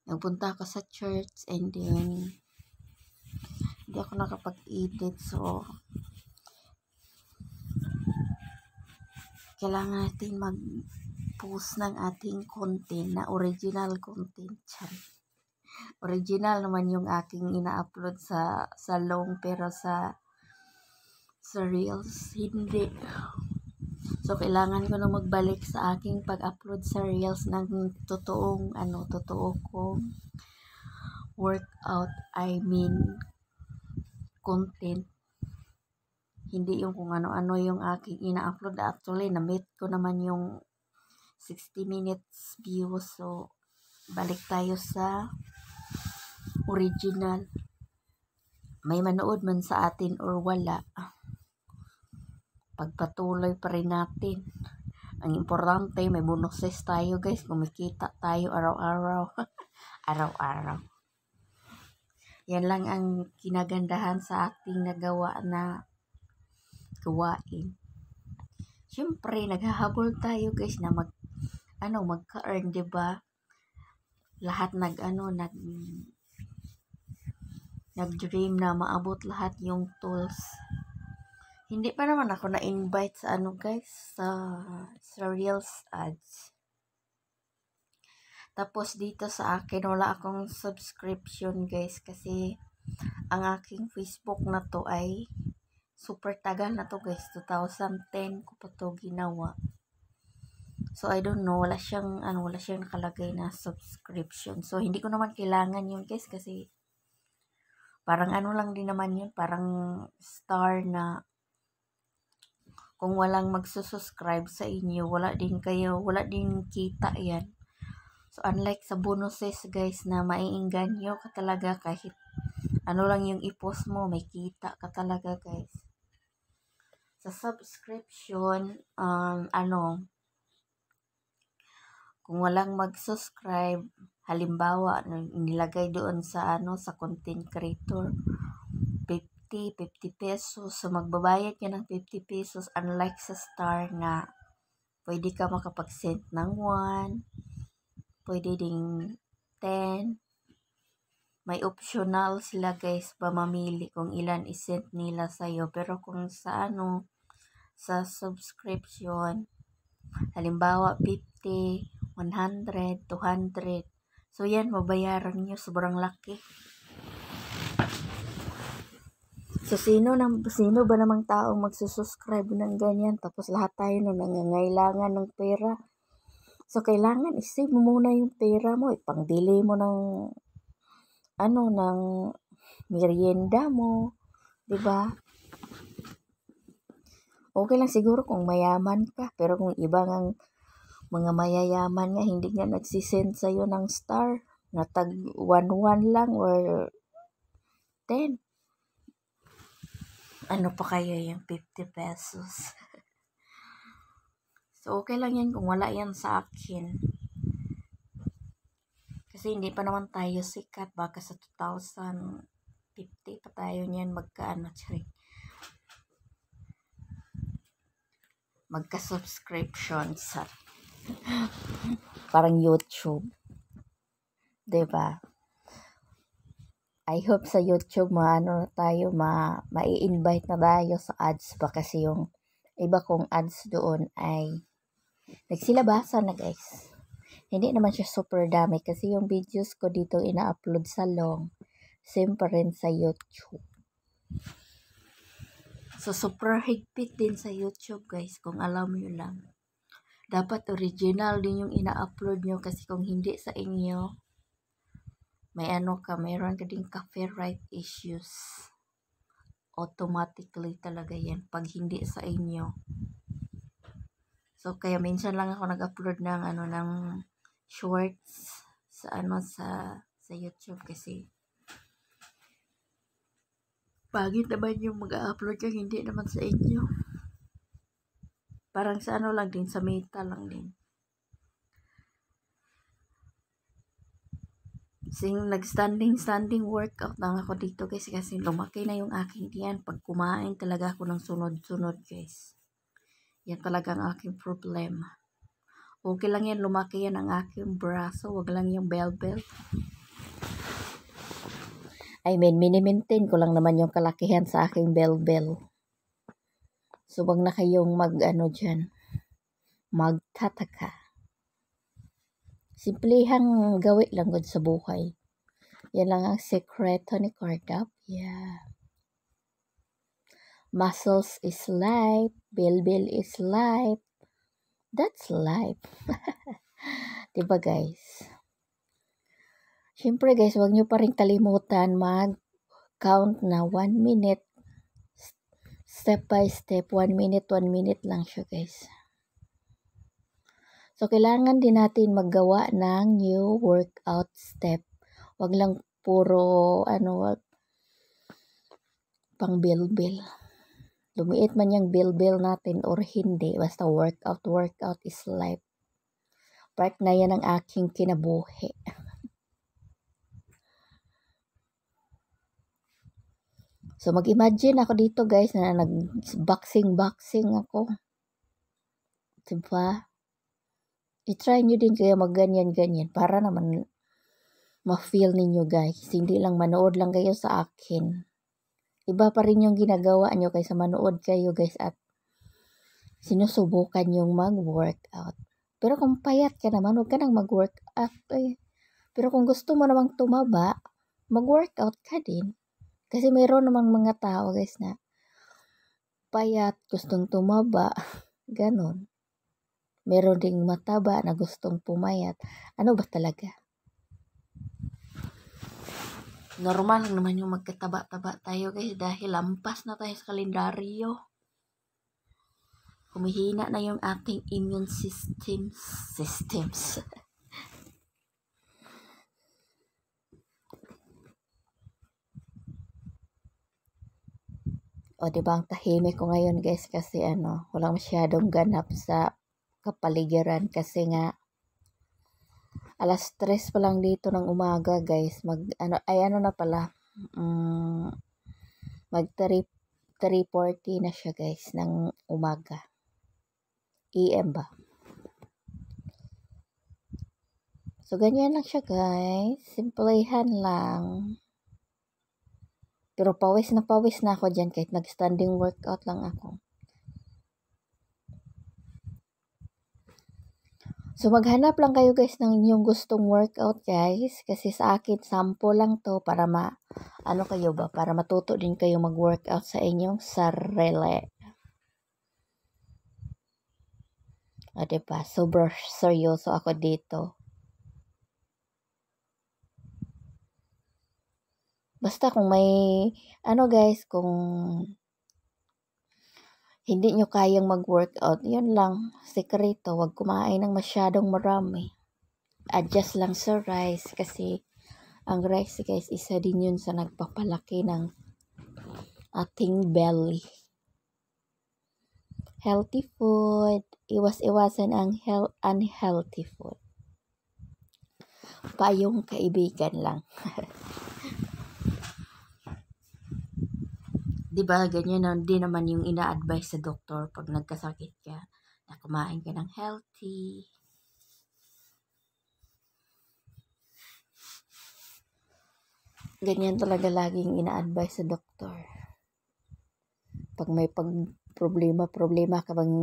nagpunta ako sa church and then hindi ako nakapag-edit. So, kailangan natin mag-post ng ating content na original content. Original naman yung aking ina-upload sa long, pero sa reels hindi. So kailangan ko na magbalik sa aking pag-upload sa reels ng totoo kong workout, I mean content. Hindi yung kung ano-ano yung aking ina-upload. Actually, na-meet ko naman yung 60 minutes views. So, balik tayo sa original. May manood man sa atin or wala, pagpatuloy pa rin natin. Ang importante, may bonuses tayo guys. Kumikita tayo araw-araw. Araw-araw. Yan lang ang kinagandahan sa ating nagawa na gawain. Siyempre, naghahabol tayo guys na magka-earn, 'di ba? Lahat nag-dream na maabot lahat yung tools. Hindi pa naman ako na-invite sa guys, sa Reels ads. Tapos dito sa akin, wala akong subscription guys kasi ang aking Facebook na to ay super tagal na to guys. 2010 ko pa to ginawa. So I don't know, wala siyang nakalagay na subscription. So hindi ko naman kailangan yun guys kasi parang lang din naman yun, parang star na kung walang magsusubscribe sa inyo, wala din kita yan. So unlike sa bonuses guys na maiinganyo ka talaga kahit lang yung i-post mo, may kita ka talaga guys. Sa subscription, kung walang mag-subscribe, halimbawa, nilagay doon sa sa content creator, 50 pesos. So, magbabayad ka ng 50 pesos. Unlike sa star na pwede ka makapag-send ng 1, pwede ding 10. May optional sila guys pa mamili kung ilan i-send nila sa'yo. Pero kung sa sa subscription, halimbawa 50, 100, 200. So yan, mabayaran nyo. Sobrang laki. So sino ba namang taong magsusubscribe ng ganyan? Tapos lahat tayo na nangangailangan ng pera. So kailangan i-save mo muna yung pera mo. Ipangbili mo ng ng merienda mo, 'di ba? Okay lang siguro kung mayaman ka, pero kung iba ngang mga mayayaman nga hindi nga nagsisend sa'yo ng star na tag 1 lang or 10. Ano pa kaya yung 50 pesos? So okay lang yan kung wala yan sa akin. Kasi hindi pa naman tayo sikat. Baka sa 2050 pa tayo niyan magka-subscriptions. Parang YouTube. 'Di ba? I hope sa YouTube mai-invite na tayo sa ads pa kasi yung iba kong ads doon ay nagsilabasan na guys. Hindi naman siya super dami kasi yung videos ko dito ina-upload sa long. Same pa rin sa YouTube. So, super higpit din sa YouTube guys kung alam nyo lang. Dapat original din yung ina-upload nyo kasi kung hindi sa inyo, mayroon ka din copyright issues. Automatically talaga yan pag hindi sa inyo. So, kaya minsan lang ako nag-upload ng shorts sa YouTube kasi pagit naman yung mag-upload yung hindi naman sa inyo. Parang sa lang din, sa Meta lang din. Nag-standing workout lang ako dito guys kasi lumaki na yung aking tiyan. Pag kumain talaga ako ng sunod-sunod guys. Yan talaga ang aking problema. Okay lang yan, lumaki yan ang aking braso. Wag lang yung bell-bell. I mean, mini-maintain ko lang naman yung kalakihan sa aking bell-bell. So, wag na kayong dyan, magtataka. Simplehang gawi lang gud sa buhay. Yan lang ang sekreto ni Cardap. Yeah. Muscles is life. Bell-bell is life. That's life. Diba guys? Siyempre guys, wag nyo pa rin kalimutan mag-count na 1 minute. Step by step, 1 minute lang siya guys. So, kailangan din natin maggawa ng new workout step. Wag lang puro, pang bell-bell. Lumiit man yung bell-bell natin or hindi. Basta workout is life. Part na yan ang aking kinabuhi. So, mag-imagine ako dito guys na nag-boxing ako. Diba? I-try nyo din kayo mag-ganyan-ganyan para naman ma-feel ninyo guys. Hindi lang manood lang kayo sa akin. Iba pa rin yung ginagawa nyo kaysa manood kayo guys at sinusubukan yung mag-workout. Pero kung payat ka naman, huwag ka nang mag-workout. Pero kung gusto mo namang tumaba, mag-workout ka din. Kasi mayroon namang mga tao guys na payat, gustong tumaba, ganon. Meron ding mataba na gustong pumayat. Ano ba talaga? Normal lang naman yung magkataba-taba tayo guys dahil lampas na tayo sa kalendaryo. Humihina na yung ating immune systems. O diba ang tahimik ko ngayon guys kasi walang masyadong ganap sa kapaligiran kasi nga alas 3 pa lang dito ng umaga guys. Mag 3:40 na siya guys ng umaga. AM ba? So ganyan lang siya guys. Simplehan lang. Pero pawis na ako dyan kahit nag-standing workout lang ako. So maghanap lang kayo guys ng inyong gustong workout guys. Kasi sa akin, sample lang to para para matuto din kayo mag-workout sa inyong sarili. O diba? Super seryoso ako dito. Basta kung may, guys, kung hindi nyo kayang mag-workout, yun lang, sekreto, wag kumain ng masyadong marami. Adjust lang sa rice kasi ang rice, guys, isa din yun sa nagpapalaki ng ating belly. Healthy food, iwas-iwasan ang unhealthy food. Payong kaibigan lang. Diba, ganyan din naman yung ina-advise sa doktor pag nagkasakit ka na kumain ka ng healthy. Ganyan talaga laging ina-advise sa doktor. Pag may problema ka bang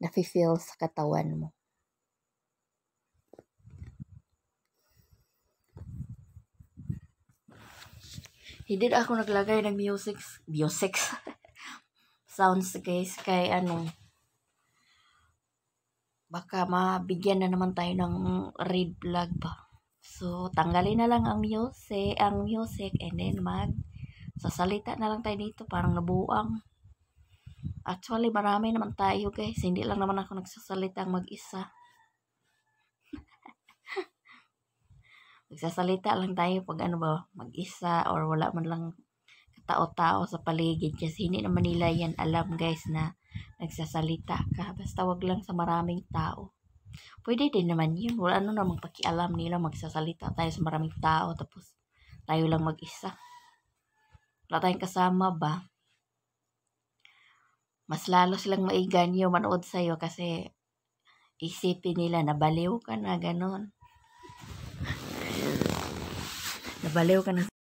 nafe-feel sa katawan mo. Hindi ako naglagay ng music sounds guys kay baka mabigyan na naman tayo ng red flag ba. So tanggalin na lang ang music and then sasalita na lang tayo dito parang nabuang. Actually marami naman tayo guys, hindi lang naman ako nagsasalita mag-isa. Nagsasalita lang tayo pag mag-isa or wala man lang tao-tao sa paligid kasi hindi naman nila yan alam guys na nagsasalita ka. Basta wag lang sa maraming tao. Pwede din naman yun. Wala namang pakialam nila magsasalita tayo sa maraming tao tapos tayo lang mag-isa. Wala tayong kasama ba? Mas lalo silang maiganyo manood sa'yo kasi isipin nila nabaliw ka na ganon. Nabaliw ka na